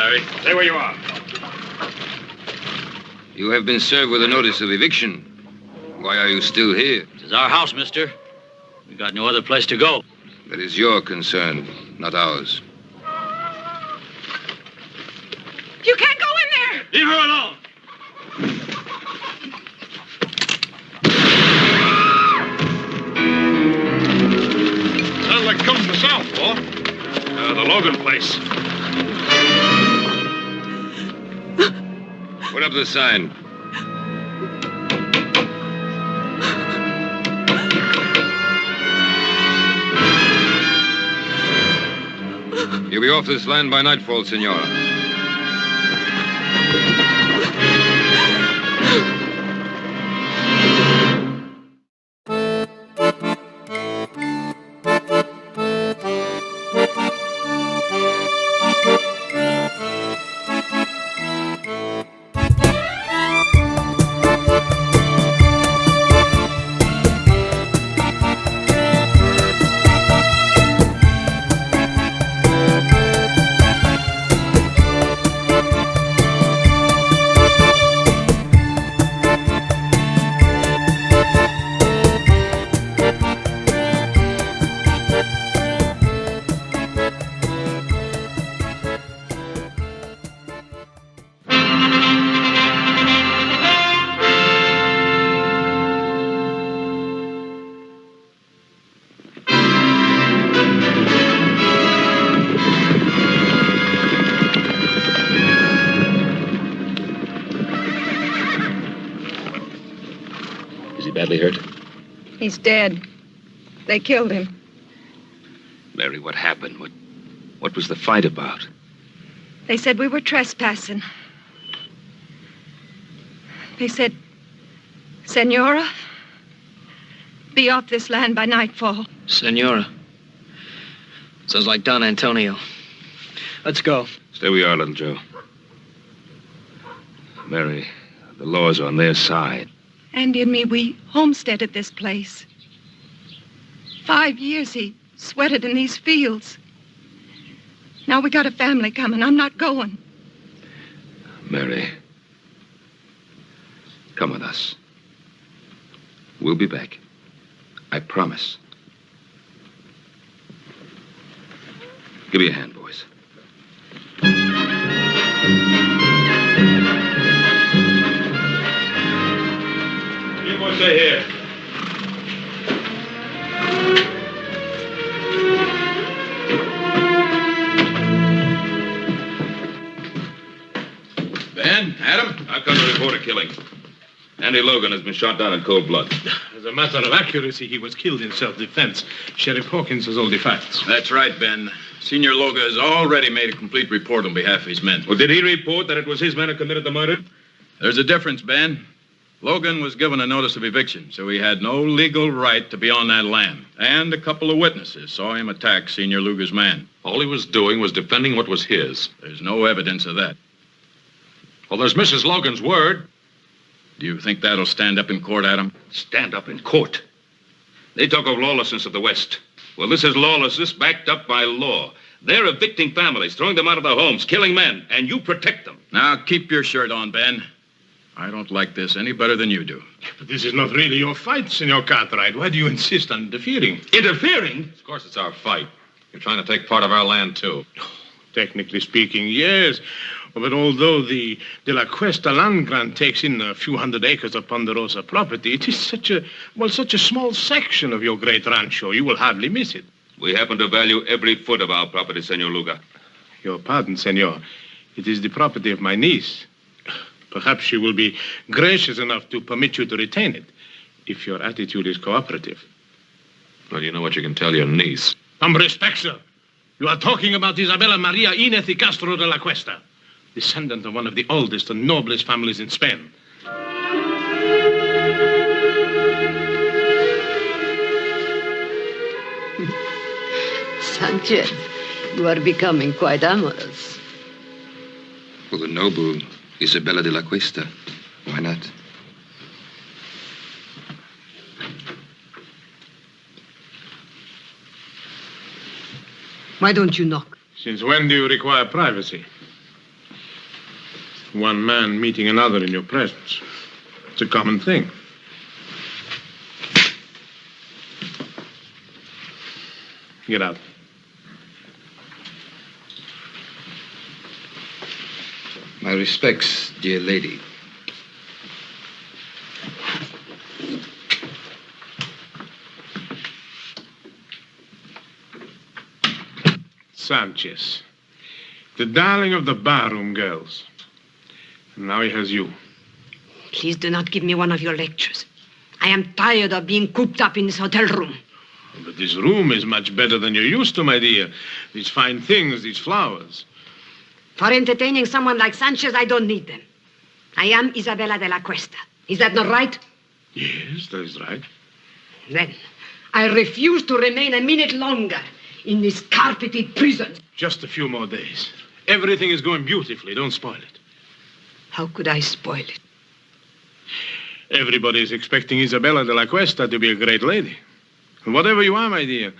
Larry. Stay where you are. You have been served with a notice of eviction. Why are you still here? This is our house, mister. We got no other place to go. That is your concern, not ours. You can't go in there! Leave her alone! Sounds like coming from the south, boy. The Logan place. Put up the sign. You'll be off this land by nightfall, Senora. Badly hurt? He's dead. They killed him. Mary, what happened? What was the fight about? They said we were trespassing. They said, Senora, be off this land by nightfall. Senora. Sounds like Don Antonio. Let's go. Stay where you are, little Joe. Mary, the law's on their side. Andy and me, we homesteaded this place. 5 years he sweated in these fields. Now we got a family coming. I'm not going. Mary, come with us. We'll be back. I promise. Give me a hand, boys. You boys stay here. Ben, Adam? I've come to report a killing. Andy Logan has been shot down in cold blood. As a matter of accuracy, he was killed in self-defense. Sheriff Hawkins has all the facts. That's right, Ben. Senior Logan has already made a complete report on behalf of his men. Well, did he report that it was his men who committed the murder? There's a difference, Ben. Logan was given a notice of eviction, so he had no legal right to be on that land. And a couple of witnesses saw him attack Senior Luger's man. All he was doing was defending what was his. There's no evidence of that. Well, there's Mrs. Logan's word. Do you think that'll stand up in court, Adam? Stand up in court. They talk of lawlessness of the West. Well, this is lawlessness backed up by law. They're evicting families, throwing them out of their homes, killing men, and you protect them. Now, keep your shirt on, Ben. I don't like this any better than you do. But this is not really your fight, Senor Cartwright. Why do you insist on interfering? Interfering? Of course, it's our fight. You're trying to take part of our land, too. Technically speaking, yes. But although the De La Cuesta land grant takes in a few hundred acres of Ponderosa property, it is such a small section of your great rancho, you will hardly miss it. We happen to value every foot of our property, Senor Luga. Your pardon, senor. It is the property of my niece. Perhaps she will be gracious enough to permit you to retain it, if your attitude is cooperative. Well, you know what you can tell your niece. Respect, sir. You are talking about Isabella Maria Inez y Castro de la Cuesta, descendant of one of the oldest and noblest families in Spain. Sanchez, you are becoming quite amorous. For the noble Isabella de la Cuesta. Why not? Why don't you knock? Since when do you require privacy? one man meeting another in your presence. It's a common thing. Get out. My respects, dear lady. Sanchez, the darling of the barroom girls. And now he has you. Please do not give me one of your lectures. I am tired of being cooped up in this hotel room. But this room is much better than you're used to, my dear. These fine things, these flowers. For entertaining someone like Sanchez, I don't need them. I am Isabella de la Cuesta. Is that not right? Yes, that is right. Then I refuse to remain a minute longer in this carpeted prison. Just a few more days. Everything is going beautifully. Don't spoil it. How could I spoil it? Everybody is expecting Isabella de la Cuesta to be a great lady. And whatever you are, my dear,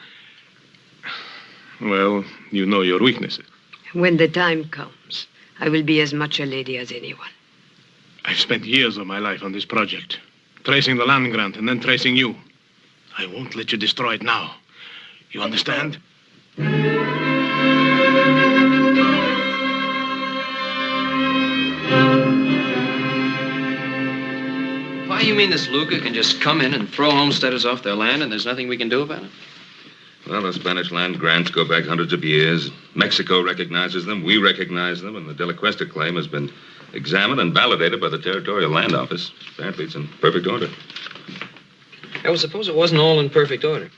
well, you know your weaknesses. When the time comes, I will be as much a lady as anyone. I've spent years of my life on this project, tracing the land grant and then tracing you. I won't let you destroy it now. You understand? Why, you mean this Luca can just come in and throw homesteaders off their land and there's nothing we can do about it? Well, the Spanish land grants go back hundreds of years. Mexico recognizes them, we recognize them, and the De La Cuesta claim has been examined and validated by the Territorial Land Office. Apparently, it's in perfect order. I would suppose it wasn't all in perfect order.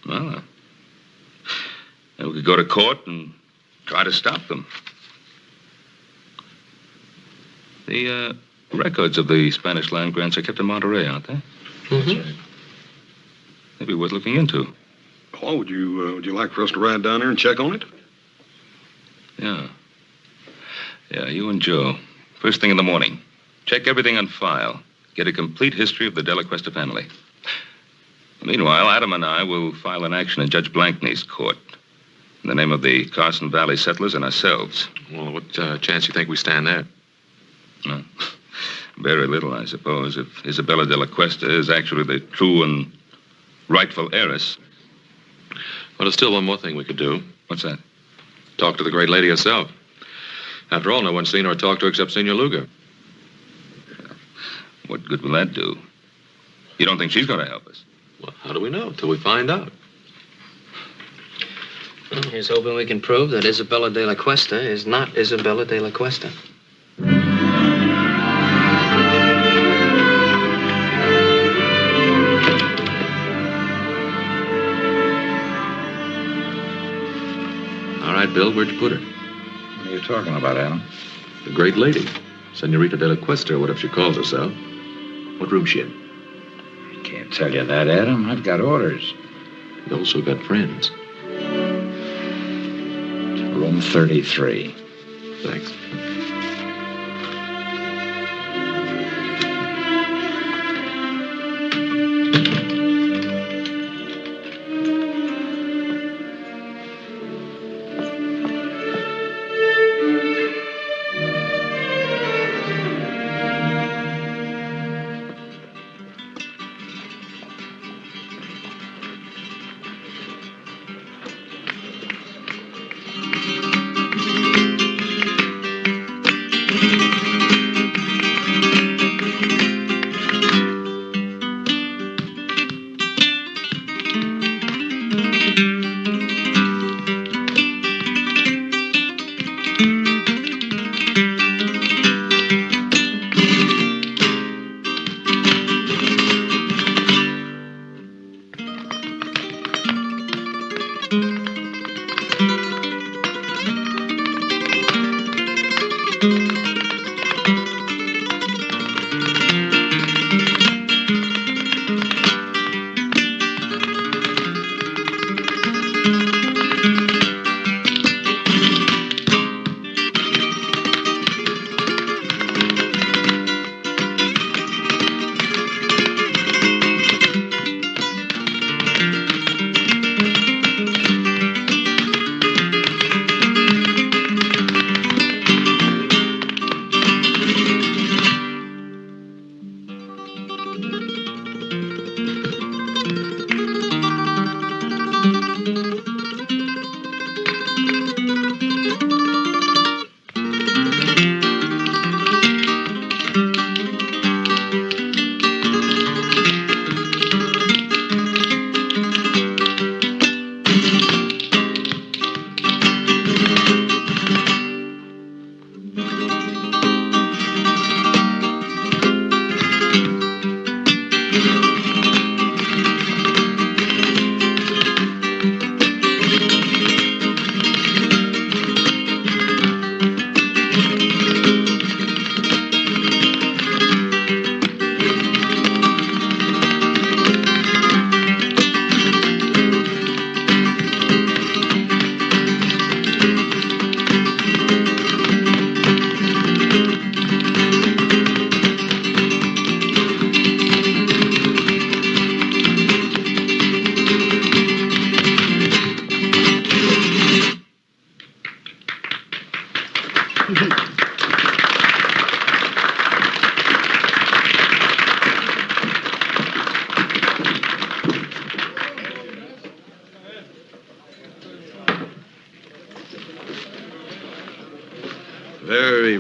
Well, then we could go to court and try to stop them. The records of the Spanish land grants are kept in Monterey, aren't they? Mm-hmm. Maybe worth looking into. Paul, would you like for us to ride down there and check on it? Yeah. Yeah, you and Joe. First thing in the morning. Check everything on file. Get a complete history of the De La Cuesta family. Meanwhile, Adam and I will file an action in Judge Blankney's court in the name of the Carson Valley settlers and ourselves. Well, what chance do you think we stand there? Well, very little, I suppose, if Isabella de la Cuesta is actually the true and rightful heiress. Well, there's still one more thing we could do. What's that? Talk to the great lady herself. After all, no one's seen her or talked to her except Senor Luga. What good will that do? You don't think she's going to help us? Well, how do we know? Till we find out. Well, here's hoping we can prove that Isabella de la Cuesta is not Isabella de la Cuesta. All right, Bill, where'd you put her? What are you talking about, Adam? The great lady. Senorita de la Cuesta, or whatever she calls herself. What room's she in? I can't tell you that, Adam. I've got orders. You also got friends. Room 33. Thanks.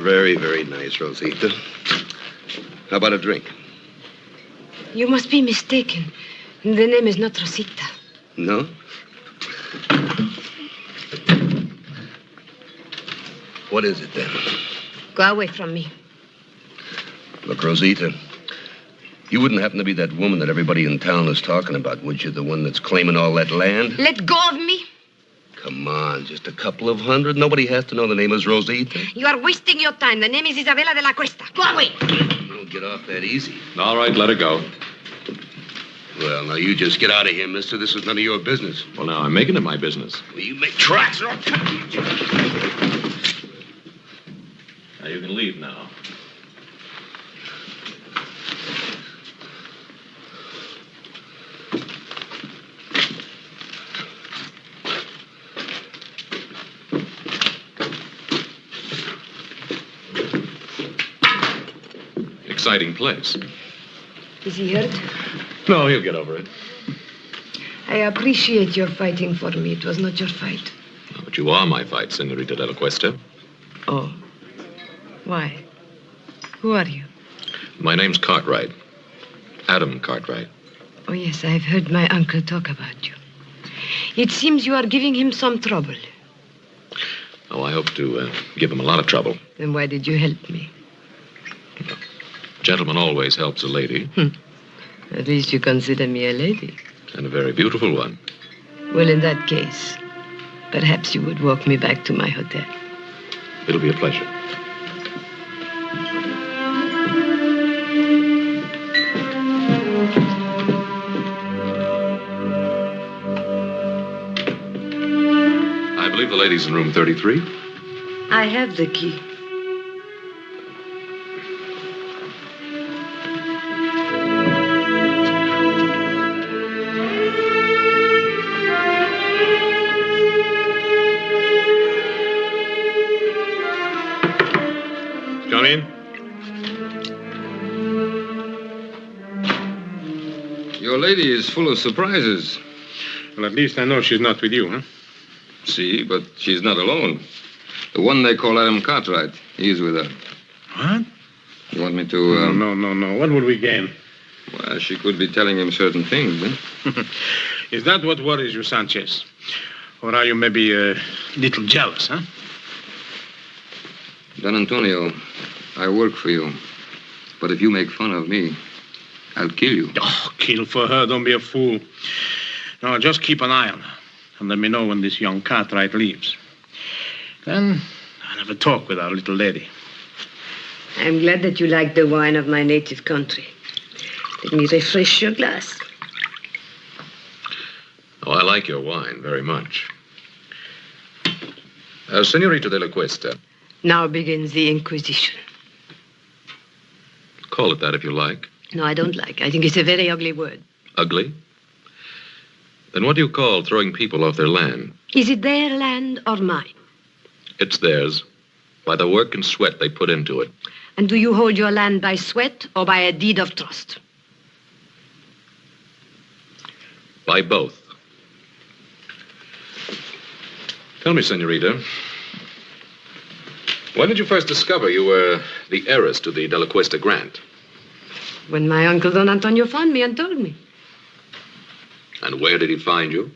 very, very nice, Rosita. How about a drink? You must be mistaken. The name is not Rosita. No? What is it, then? Go away from me. Look, Rosita, you wouldn't happen to be that woman that everybody in town is talking about, would you? The one that's claiming all that land? Let go of me. Come on, just a couple of hundred. Nobody has to know the name is Rosita. You are wasting your time. The name is Isabella de la Cuesta. Go away. You don't get off that easy. All right, let her go. Well, now you just get out of here, mister. This is none of your business. Well, now, I'm making it my business. Well, you make tracks. Now, you can leave now. Exciting place. Is he hurt? No, he'll get over it. I appreciate your fighting for me. It was not your fight. But you are my fight, Senorita de la Cuesta. Oh. Why? Who are you? My name's Cartwright. Adam Cartwright. Oh, yes, I've heard my uncle talk about you. It seems you are giving him some trouble. Oh, I hope to give him a lot of trouble. Then why did you help me? Gentleman always helps a lady. At least you consider me a lady. And a very beautiful one. Well, in that case, perhaps you would walk me back to my hotel. It'll be a pleasure. I believe the lady's in room 33. I have the key. Come in. Your lady is full of surprises. Well, at least I know she's not with you, huh? See, but she's not alone. The one they call Adam Cartwright, he's with her. What? You want me to... No. What would we gain? Well, she could be telling him certain things, eh? Is that what worries you, Sanchez? Or are you maybe a little jealous, huh? Don Antonio, I work for you. But if you make fun of me, I'll kill you. Oh, kill for her. Don't be a fool. No, just keep an eye on her. And let me know when this young Cartwright leaves. Then I'll have a talk with our little lady. I'm glad that you like the wine of my native country. Let me refresh your glass. Oh, I like your wine very much. Senorita de la Cuesta. Now begins the Inquisition. Call it that if you like. No, I don't like. I think it's a very ugly word. Ugly? Then what do you call throwing people off their land? Is it their land or mine? It's theirs, by the work and sweat they put into it. And do you hold your land by sweat or by a deed of trust? By both. Tell me, Senorita, when did you first discover you were the heiress to the De La Cuesta grant? When my uncle Don Antonio found me and told me. And where did he find you?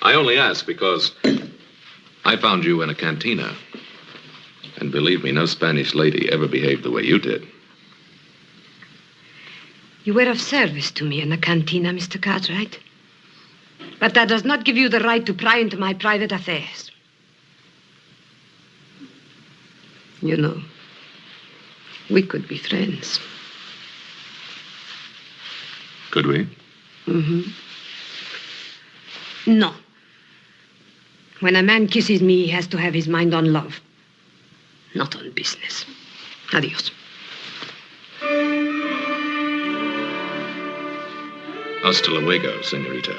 I only ask because I found you in a cantina. And believe me, no Spanish lady ever behaved the way you did. You were of service to me in the cantina, Mr. Cartwright. But that does not give you the right to pry into my private affairs. You know, we could be friends. Could we? Mm-hmm. No. When a man kisses me, he has to have his mind on love, not on business. Adios. Hasta luego, senorita.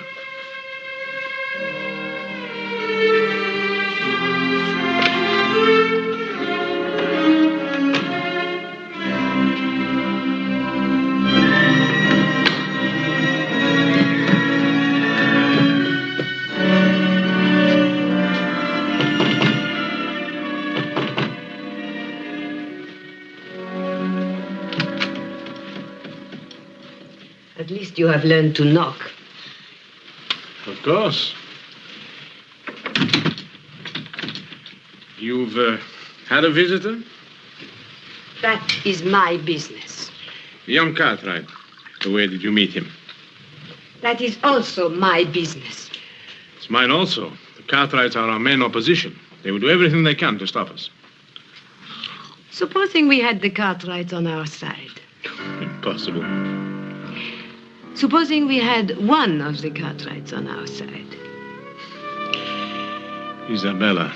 At least you have learned to knock. Of course. You've had a visitor? That is my business. Young Cartwright. Where did you meet him? That is also my business. It's mine also. The Cartwrights are our main opposition. They will do everything they can to stop us. Supposing we had the Cartwrights on our side. Impossible. Supposing we had one of the Cartwrights on our side. Isabella,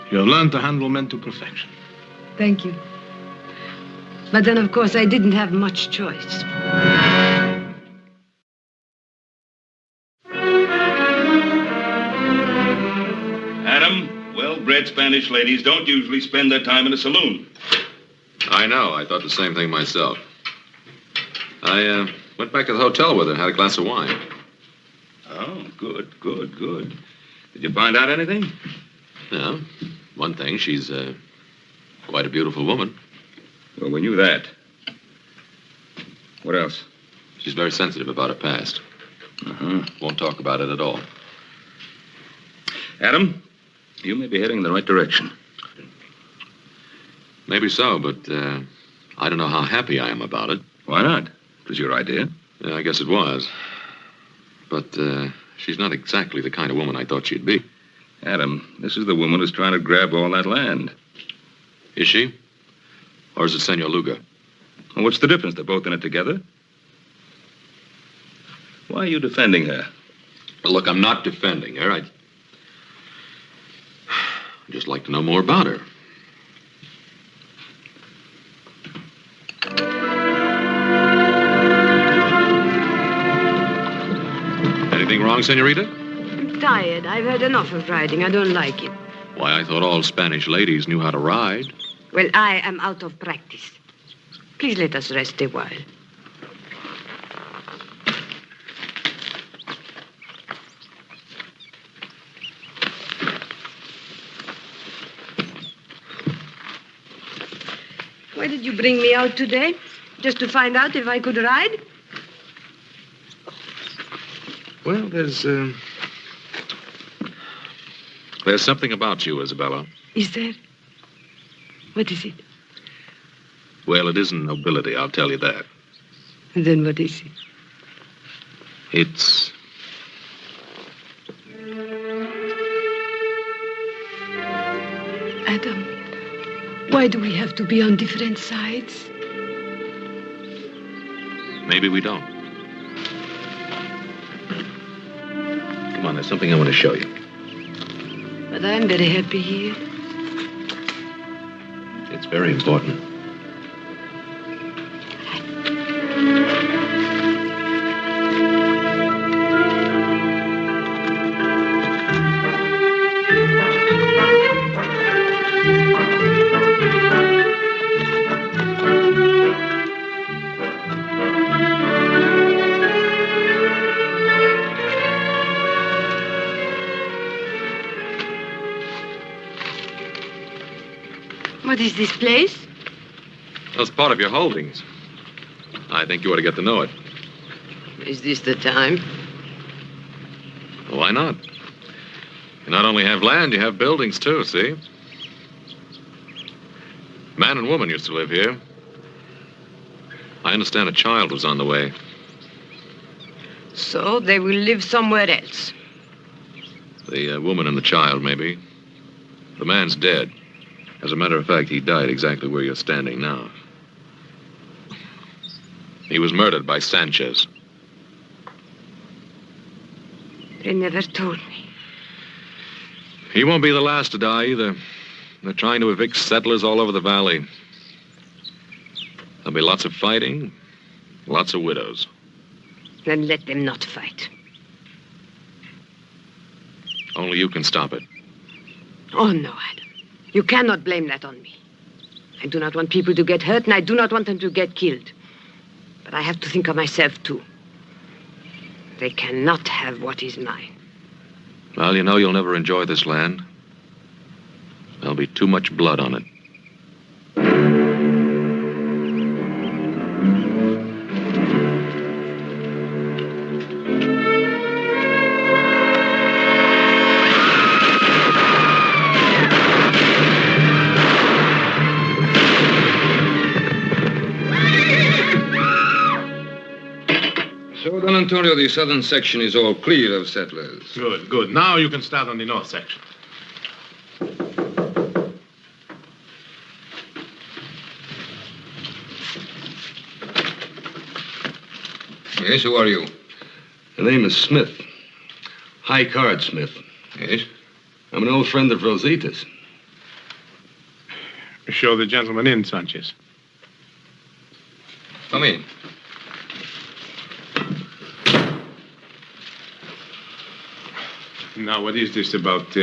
you have learned to handle men to perfection. Thank you. But then, of course, I didn't have much choice. Adam, well-bred Spanish ladies don't usually spend their time in a saloon. I know. I thought the same thing myself. I went back to the hotel with her and had a glass of wine. Oh, good. Did you find out anything? Yeah. One thing, she's quite a beautiful woman. Well, we knew that. What else? She's very sensitive about her past. Uh-huh. Won't talk about it at all. Adam, you may be heading in the right direction. Maybe so, but I don't know how happy I am about it. Why not? It was your idea. Yeah, I guess it was. But she's not exactly the kind of woman I thought she'd be. Adam, this is the woman who's trying to grab all that land. Is she? Or is it Senor Luga? Well, what's the difference? They're both in it together. Why are you defending her? Well, look, I'm not defending her. I'd just like to know more about her. Anything wrong, senorita? I'm tired. I've had enough of riding. I don't like it. Why, I thought all Spanish ladies knew how to ride. Well, I am out of practice. Please let us rest a while. Why did you bring me out today? Just to find out if I could ride? Well, there's something about you, Isabella. Is there? What is it? Well, it isn't nobility, I'll tell you that. Then what is it? It's... Adam, why do we have to be on different sides? Maybe we don't. Come on, there's something I want to show you. But I'm very happy here. It's very important. What is this place? That's part of your holdings. I think you ought to get to know it. Is this the time? Well, why not? You not only have land, you have buildings, too, see? Man and woman used to live here. I understand a child was on the way. So they will live somewhere else. The woman and the child, maybe. The man's dead. As a matter of fact, he died exactly where you're standing now. He was murdered by Sanchez. They never told me. He won't be the last to die either. They're trying to evict settlers all over the valley. There'll be lots of fighting, lots of widows. Then let them not fight. Only you can stop it. Oh, no, Adam. You cannot blame that on me. I do not want people to get hurt, and I do not want them to get killed. But I have to think of myself, too. They cannot have what is mine. Well, you know you'll never enjoy this land. There'll be too much blood on it. So, Don Antonio, the southern section is all clear of settlers. Good, good. Now you can start on the north section. Yes, who are you? The name is Smith. High Card Smith. Yes? I'm an old friend of Rosita's. Show the gentleman in, Sanchez. Come in. Now, what is this about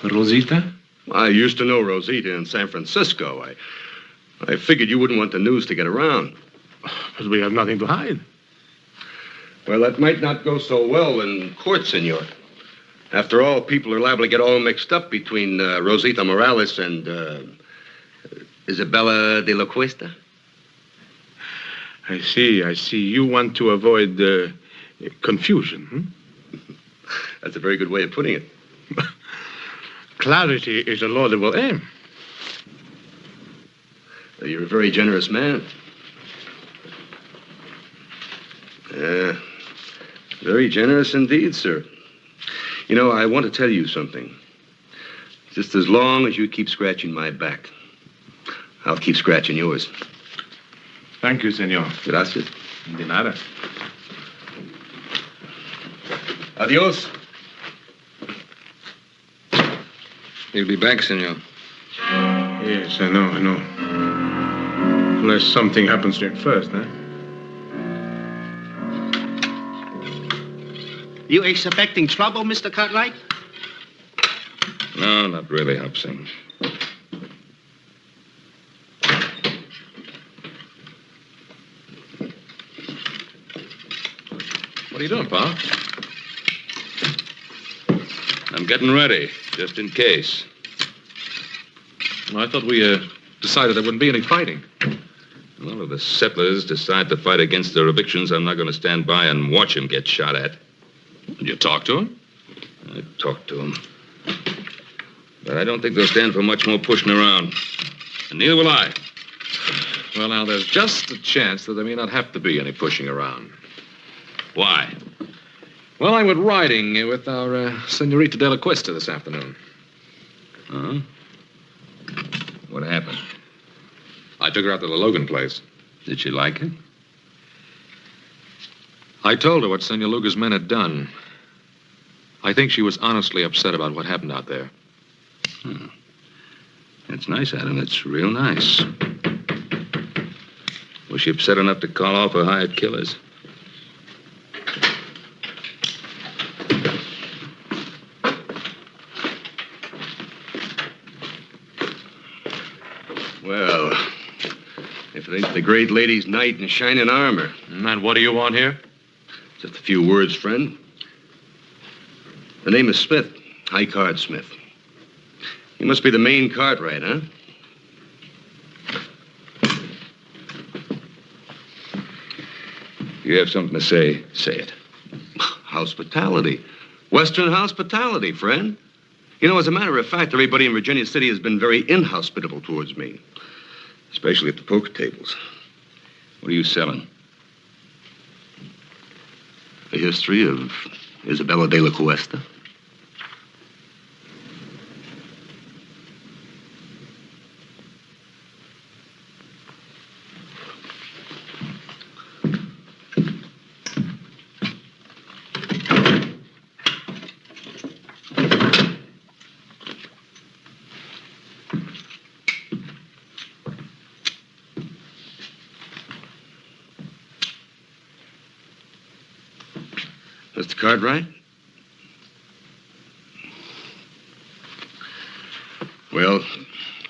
Rosita? I used to know Rosita in San Francisco. I figured you wouldn't want the news to get around. But we have nothing to hide. Well, that might not go so well in court, senor. After all, people are liable to get all mixed up between Rosita Morales and Isabella de la Cuesta. I see. You want to avoid confusion, hmm? That's a very good way of putting it. Clarity is a laudable aim. You're a very generous man. Very generous indeed, sir. You know, I want to tell you something. Just as long as you keep scratching my back, I'll keep scratching yours. Thank you, senor. Gracias. De nada. Adios. He'll be back, senor. Yes, I know. Unless something happens to him first, huh? You expecting trouble, Mr. Cartwright? No, not really, Hobson. What are you doing, Pa? I'm getting ready, just in case. I thought we decided there wouldn't be any fighting. Well, if the settlers decide to fight against their evictions, I'm not going to stand by and watch him get shot at. Did you talk to him? I talked to him. But I don't think they'll stand for much more pushing around. And neither will I. Well, now, there's just a chance that there may not have to be any pushing around. Why? Well, I went riding with our Senorita de la Cuesta this afternoon. Huh? What happened? I took her out to the Logan place. Did she like it? I told her what Senor Luga's men had done. I think she was honestly upset about what happened out there. That's nice, Adam. That's real nice. Was she upset enough to call off her hired killers? Well, if it ain't the great lady's knight in shining armor. And what do you want here? Just a few words, friend. The name is Smith, High Card Smith. You must be the main Cartwright, huh? You have something to say, say it. Hospitality. Western hospitality, friend. You know, as a matter of fact, everybody in Virginia City has been very inhospitable towards me. Especially at the poker tables. What are you selling? The history of Isabella de la Cuesta. Mr. Cartwright? Well,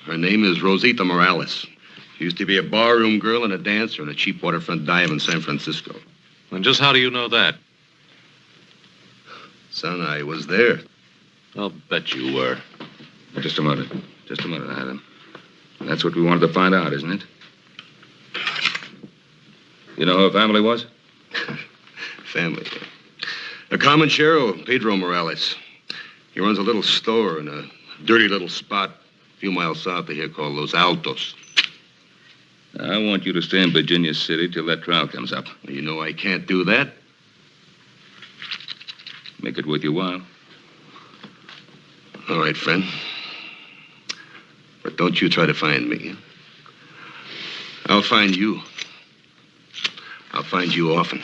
her name is Rosita Morales. She used to be a barroom girl and a dancer in a cheap waterfront dive in San Francisco. And just how do you know that? Son, I was there. I'll bet you were. Just a minute. Just a minute, Adam. That's what we wanted to find out, isn't it? You know who her family was? Family. A Comanchero, Pedro Morales. He runs a little store in a dirty little spot a few miles south of here called Los Altos. I want you to stay in Virginia City till that trial comes up. You know I can't do that. Make it worth your while. All right, friend. But don't you try to find me. I'll find you. I'll find you often.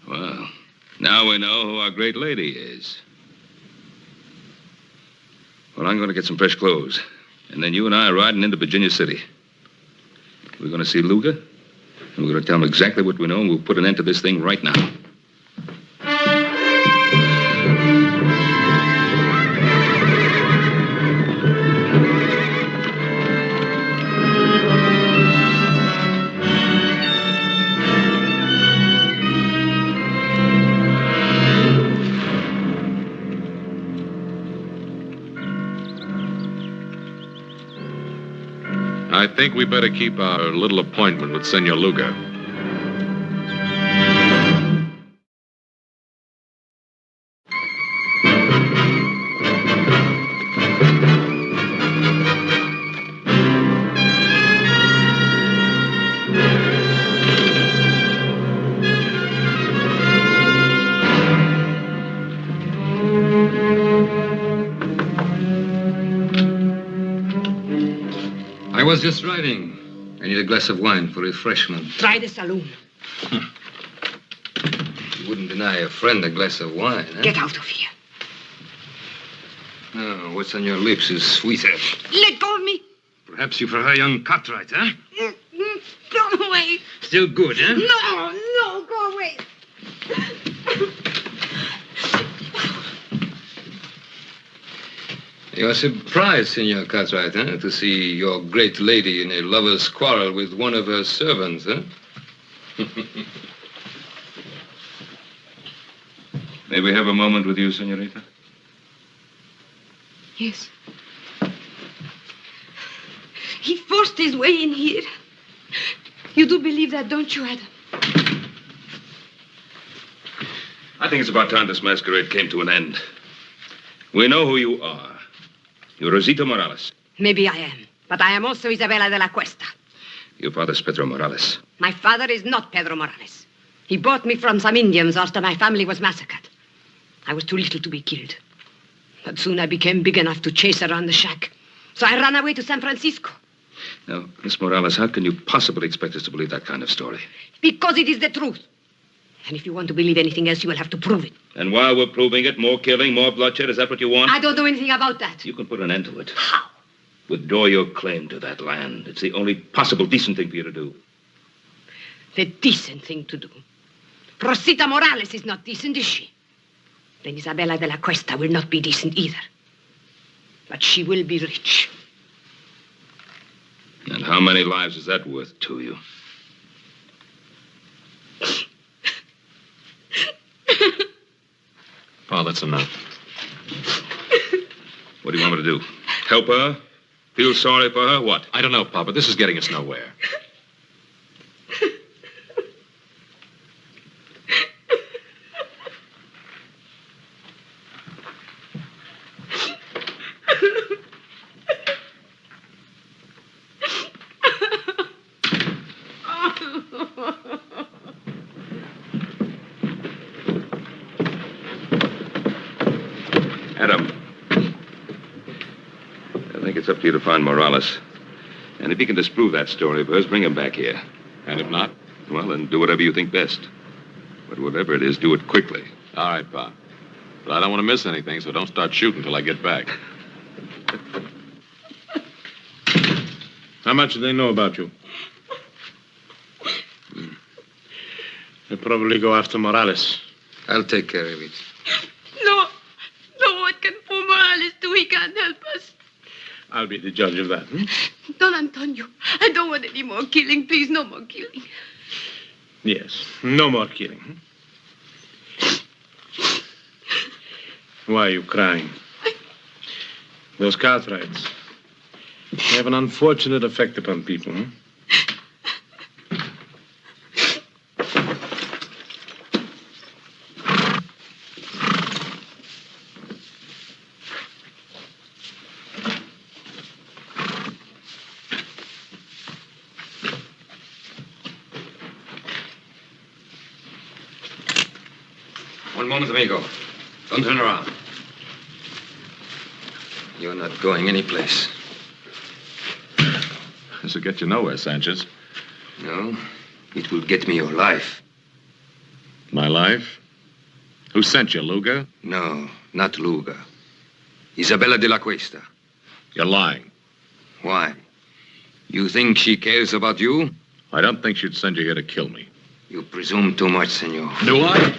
Well, now we know who our great lady is. Well, I'm going to get some fresh clothes. And then you and I are riding into Virginia City. We're going to see Luga, and we're going to tell him exactly what we know, and we'll put an end to this thing right now. I think we better keep our little appointment with Senor Luga. I was just riding. I need a glass of wine for refreshment. Try the saloon. You wouldn't deny a friend a glass of wine, huh? Get out of here. Oh, what's on your lips is sweeter. Let go of me. Perhaps you prefer young Cartwright, huh? Go away. Still good, huh? No, go away. You're surprised, Senor Cartwright, huh? To see your great lady in a lover's quarrel with one of her servants, huh? May we have a moment with you, senorita? Yes. He forced his way in here. You do believe that, don't you, Adam? I think it's about time this masquerade came to an end. We know who you are. You're Rosita Morales. Maybe I am, but I am also Isabella de la Cuesta. Your father's Pedro Morales. My father is not Pedro Morales. He bought me from some Indians after my family was massacred. I was too little to be killed. But soon I became big enough to chase around the shack. So I ran away to San Francisco. Now, Miss Morales, how can you possibly expect us to believe that kind of story? Because it is the truth. And if you want to believe anything else, you will have to prove it. And while we're proving it, more killing, more bloodshed, is that what you want? I don't know anything about that. You can put an end to it. How? Withdraw your claim to that land. It's the only possible decent thing for you to do. The decent thing to do. Rosita Morales is not decent, is she? Then Isabella de la Cuesta will not be decent either. But she will be rich. And how many lives is that worth to you? Pa, that's enough. What do you want me to do? Help her? Feel sorry for her? What? I don't know, Pa, but this is getting us nowhere. Adam. I think it's up to you to find Morales. And if you can disprove that story of hers, bring him back here. And if not? Well, then do whatever you think best. But whatever it is, do it quickly. All right, Pa. But I don't want to miss anything, so don't start shooting till I get back. How much do they know about you? They'll probably go after Morales. I'll take care of it. No, what can poor Morales do? He can't help us. I'll be the judge of that. Don Antonio, I don't want any more killing. Please, no more killing. Yes, no more killing. Why are you crying? Those Cartwrights, they have an unfortunate effect upon people. One moment, amigo. Don't turn around. You're not going anyplace. This will get you nowhere, Sanchez. No, it will get me your life. My life? Who sent you, Luga? No, not Luga. Isabella de la Cuesta. You're lying. Why? You think she cares about you? I don't think she'd send you here to kill me. You presume too much, senor. Do I?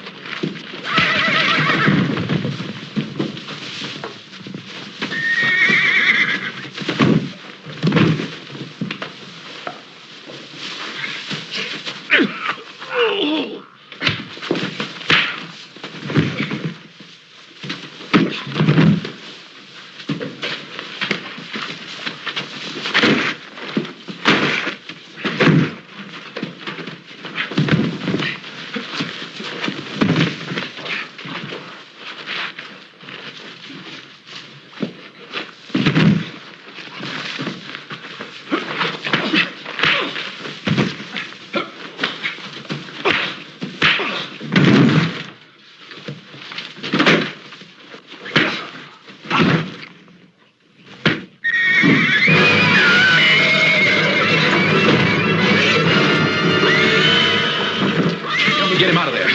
Get him out of there.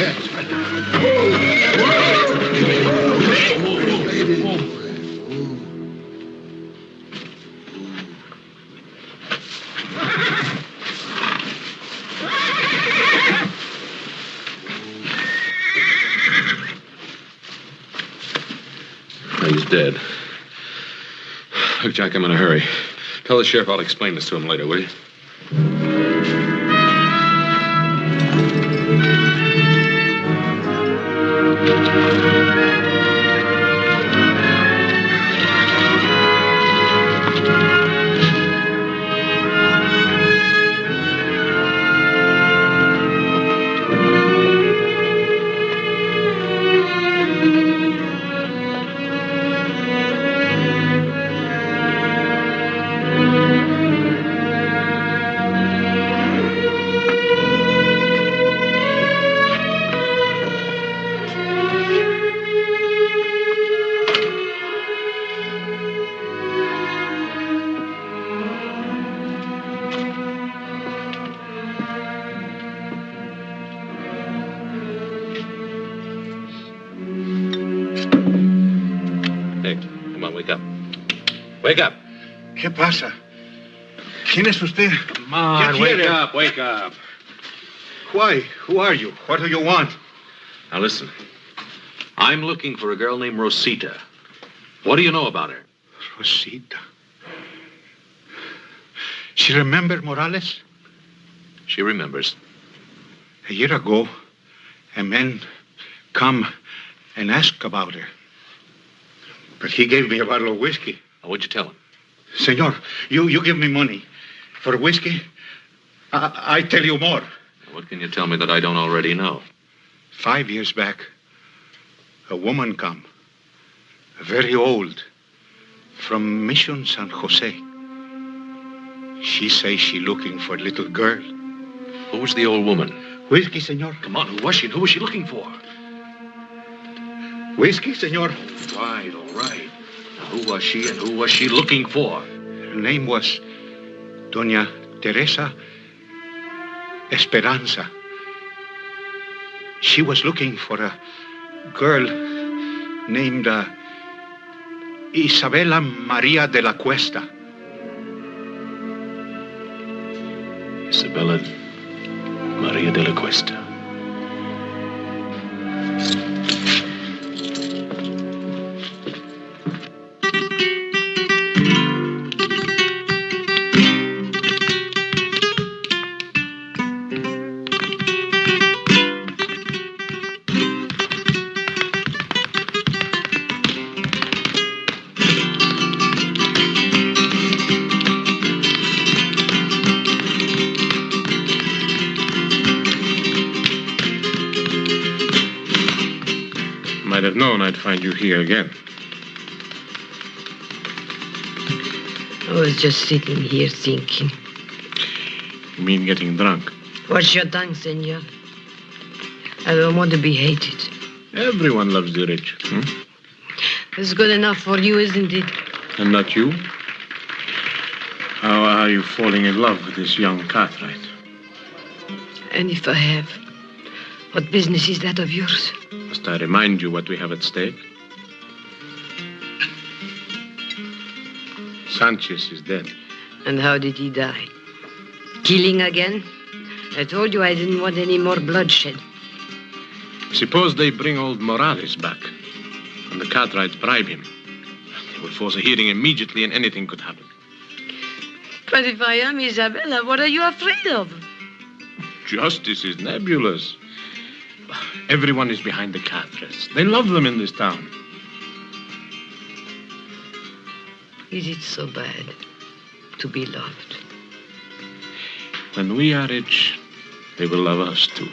He's dead. Look, Jack, I'm in a hurry. Tell the sheriff I'll explain this to him later, will you? Wake up. ¿Qué pasa? ¿Quién es usted? Come on, wake up. Why? Who are you? What do you want? Now listen. I'm looking for a girl named Rosita. What do you know about her? Rosita. She remember Morales? She remembers. A year ago, a man come and ask about her. But he gave me a bottle of whiskey. What'd you tell him? Senor, you give me money. For whiskey, I tell you more. What can you tell me that I don't already know? 5 years back, a woman come. Very old. From Mission San Jose. She say she looking for a little girl. Who was the old woman? Whiskey, senor. Come on, who was she and who was she looking for? Whiskey, senor. All right. Now, who was she and who was she looking for? Her name was Doña Teresa Esperanza. She was looking for a girl named Isabella Maria de la Cuesta. Isabella Maria de la Cuesta. Might have known I'd find you here again. I was just sitting here thinking. You mean getting drunk? Wash your tongue, senor. I don't want to be hated. Everyone loves the rich. It's good enough for you, isn't it? And not you? How are you falling in love with this young Cartwright? And if I have, what business is that of yours? Must I remind you what we have at stake? Sanchez is dead. And how did he die? Killing again? I told you I didn't want any more bloodshed. Suppose they bring old Morales back, and the Cartwrights bribe him. They will force a hearing immediately, and anything could happen. But if I am Isabella, what are you afraid of? Justice is nebulous. Everyone is behind the Cartwrights. They love them in this town. Is it so bad to be loved? When we are rich, they will love us too.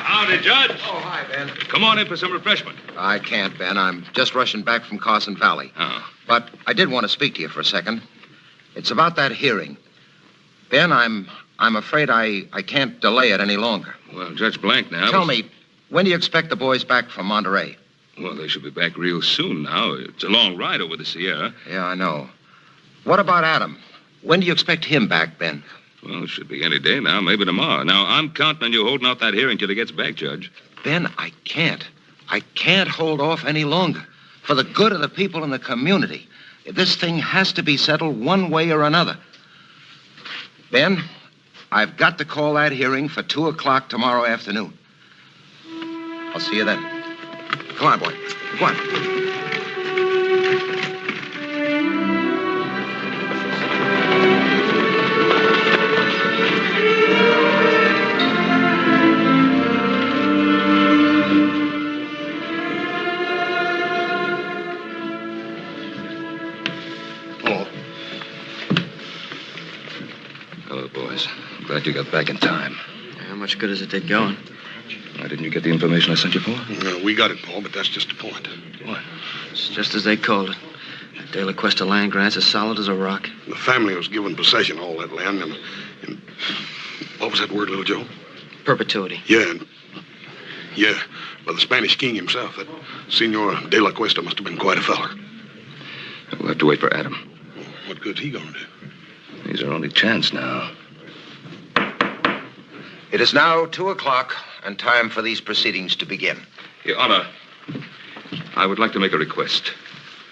Howdy, Judge. Oh, hi, Ben. Come on in for some refreshment. I can't, Ben. I'm just rushing back from Carson Valley. Oh. But I did want to speak to you for a second. It's about that hearing. Ben, I'm afraid I can't delay it any longer. Well, Judge Blank now... Tell me, when do you expect the boys back from Monterey? Well, they should be back real soon now. It's a long ride over the Sierra. Yeah, I know. What about Adam? When do you expect him back, Ben? Well, it should be any day now, maybe tomorrow. Now, I'm counting on you holding out that hearing till he gets back, Judge. Ben, I can't. I can't hold off any longer. For the good of the people in the community. This thing has to be settled one way or another. Ben, I've got to call that hearing for 2 o'clock tomorrow afternoon. I'll see you then. Come on, boy. Come on. Hello, boys. Glad you got back in time. How much good does it take going? Why didn't you get the information I sent you for? Yeah, we got it, Paul, but that's just the point. What? It's just as they called it. That De La Cuesta land grant's as solid as a rock. The family was given possession of all that land, and what was that word, little Joe? Perpetuity. Yeah, by the Spanish king himself. That Senor De La Cuesta must have been quite a feller. We'll have to wait for Adam. What good's he gonna do? He's our only chance now. It is now 2 o'clock and time for these proceedings to begin. Your Honor, I would like to make a request.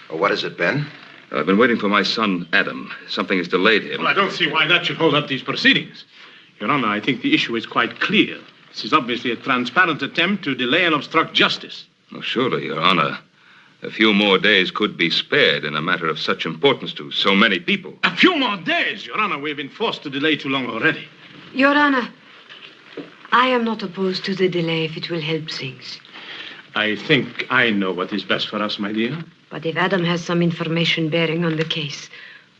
What is it, Ben? I've been waiting for my son, Adam. Something has delayed him. Well, I don't see why that should hold up these proceedings. Your Honor, I think the issue is quite clear. This is obviously a transparent attempt to delay and obstruct justice. Oh, surely, Your Honor. A few more days could be spared in a matter of such importance to so many people. A few more days, Your Honor. We've been forced to delay too long already. Your Honor, I am not opposed to the delay if it will help things. I think I know what is best for us, my dear. But if Adam has some information bearing on the case,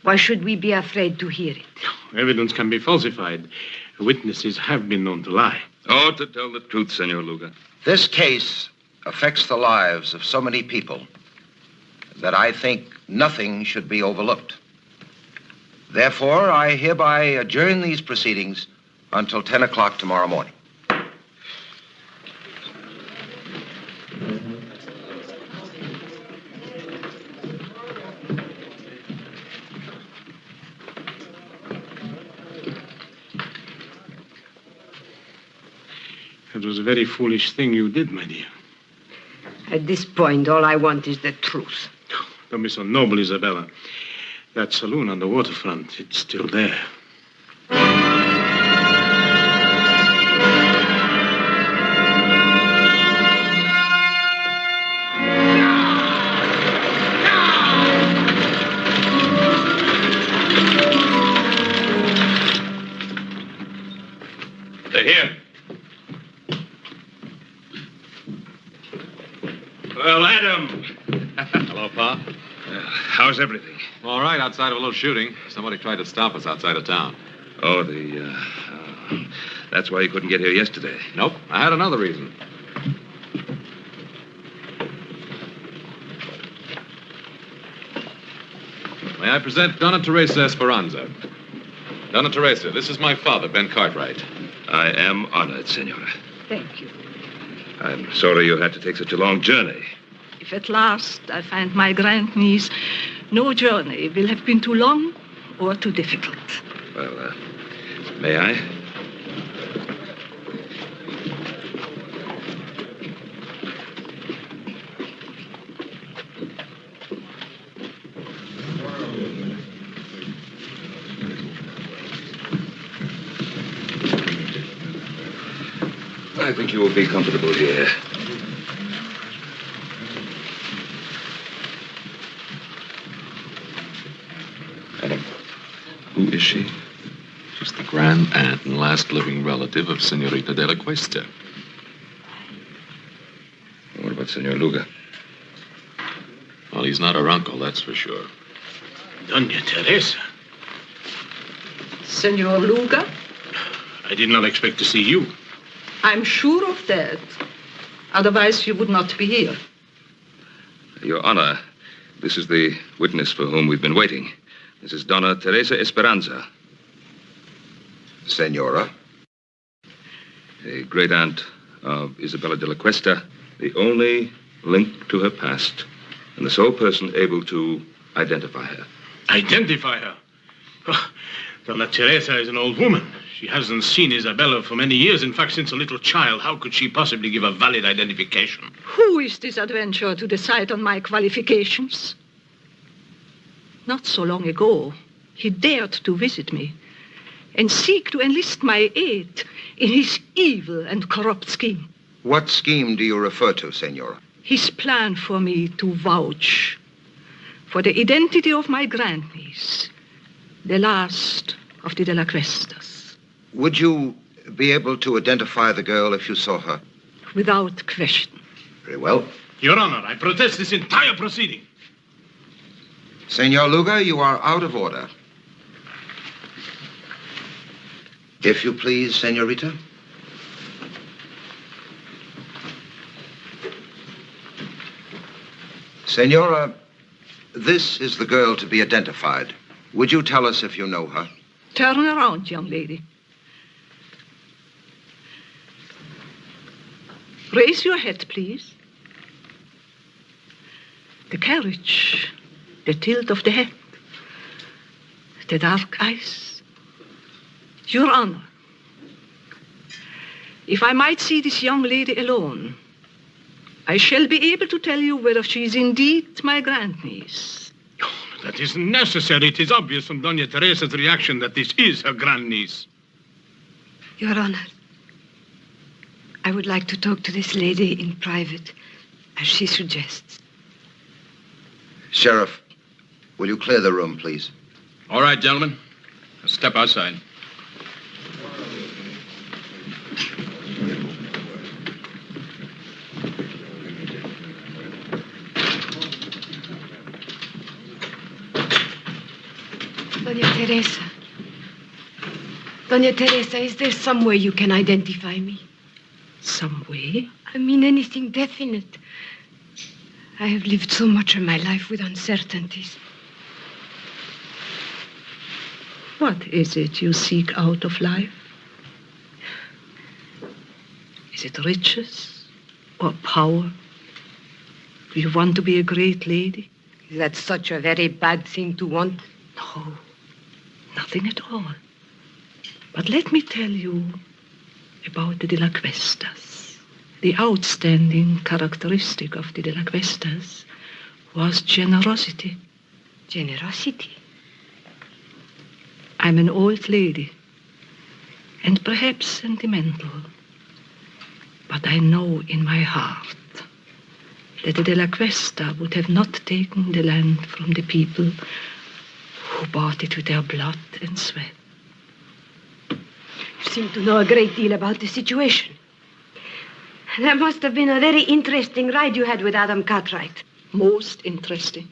why should we be afraid to hear it? Evidence can be falsified. Witnesses have been known to lie. Oh, to tell the truth, Senor Luga. This case affects the lives of so many people that I think nothing should be overlooked. Therefore, I hereby adjourn these proceedings until 10 o'clock tomorrow morning. It was a very foolish thing you did, my dear. At this point, all I want is the truth. Don't be so noble, Isabella. That saloon on the waterfront, it's still there. They're here. Well, Adam. Hello, Pa. How's everything? All right, outside of a little shooting. Somebody tried to stop us outside of town. Oh, That's why you couldn't get here yesterday. Nope, I had another reason. May I present Donna Teresa Esperanza? Donna Teresa, this is my father, Ben Cartwright. I am honored, Senora. Thank you. I'm sorry you had to take such a long journey. If at last I find my grandniece, no journey will have been too long or too difficult. Well, may I? I think you will be comfortable here. Adam, who is she? She's the grand aunt and last living relative of Senorita de la Cuesta. What about Senor Luga? Well, he's not her uncle, that's for sure. Doña Teresa, Senor Luga, I did not expect to see you. I'm sure of that. Otherwise, you would not be here. Your Honor, this is the witness for whom we've been waiting. This is Donna Teresa Esperanza. Senora? A great aunt of Isabella de la Cuesta, the only link to her past, and the sole person able to identify her. Identify her? Oh, Donna Teresa is an old woman. She hasn't seen Isabella for many years. In fact, since a little child. How could she possibly give a valid identification? Who is this adventurer to decide on my qualifications? Not so long ago, he dared to visit me and seek to enlist my aid in his evil and corrupt scheme. What scheme do you refer to, Senora? His plan for me to vouch for the identity of my grandniece, the last of the De La Cuestas. Would you be able to identify the girl if you saw her? Without question. Very well. Your Honor, I protest this entire proceeding. Senor Luga, you are out of order. If you please, Senorita. Senora, this is the girl to be identified. Would you tell us if you know her? Turn around, young lady. Raise your head, please. The carriage, the tilt of the head, the dark eyes. Your Honor, if I might see this young lady alone, I shall be able to tell you whether she is indeed my grandniece. That isn't necessary. It is obvious from Doña Teresa's reaction that this is her grandniece. Your Honor, I would like to talk to this lady in private, as she suggests. Sheriff, will you clear the room, please? All right, gentlemen. Step outside. Doña Teresa. Doña Teresa, is there some way you can identify me? Some way? I mean anything definite. I have lived so much of my life with uncertainties. What is it you seek out of life? Is it riches or power? Do you want to be a great lady? Is that such a very bad thing to want? No, nothing at all. But let me tell you about the De La Cuestas. The outstanding characteristic of the De La Cuestas was generosity. Generosity? I'm an old lady, and perhaps sentimental, but I know in my heart that the De La Cuesta would have not taken the land from the people who bought it with their blood and sweat. You seem to know a great deal about the situation. That must have been a very interesting ride you had with Adam Cartwright. Most interesting.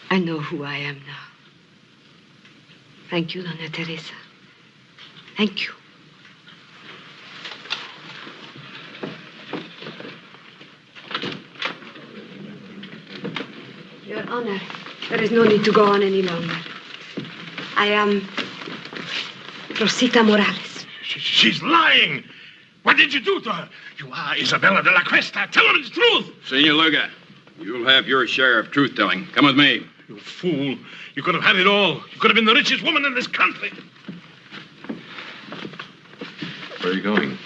I know who I am now. Thank you, Dona Teresa. Thank you. Your Honor, there is no need to go on any longer. I am Rosita Morales. She's lying. What did you do to her? You are Isabella de la Cuesta. Tell her the truth. Senor Luga, you'll have your share of truth-telling. Come with me. You fool. You could have had it all. You could have been the richest woman in this country. Where are you going?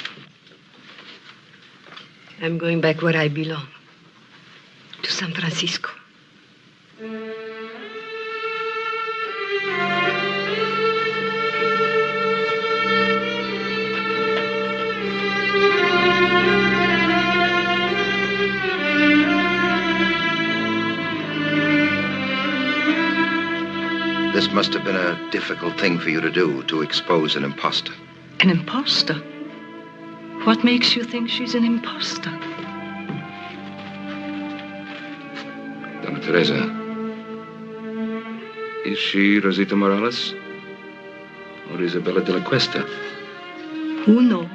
I'm going back where I belong. To San Francisco. This must have been a difficult thing for you to do, to expose an imposter. An imposter? What makes you think she's an imposter? Donna Teresa, is she Rosita Morales or Isabella de la Cuesta? Who knows?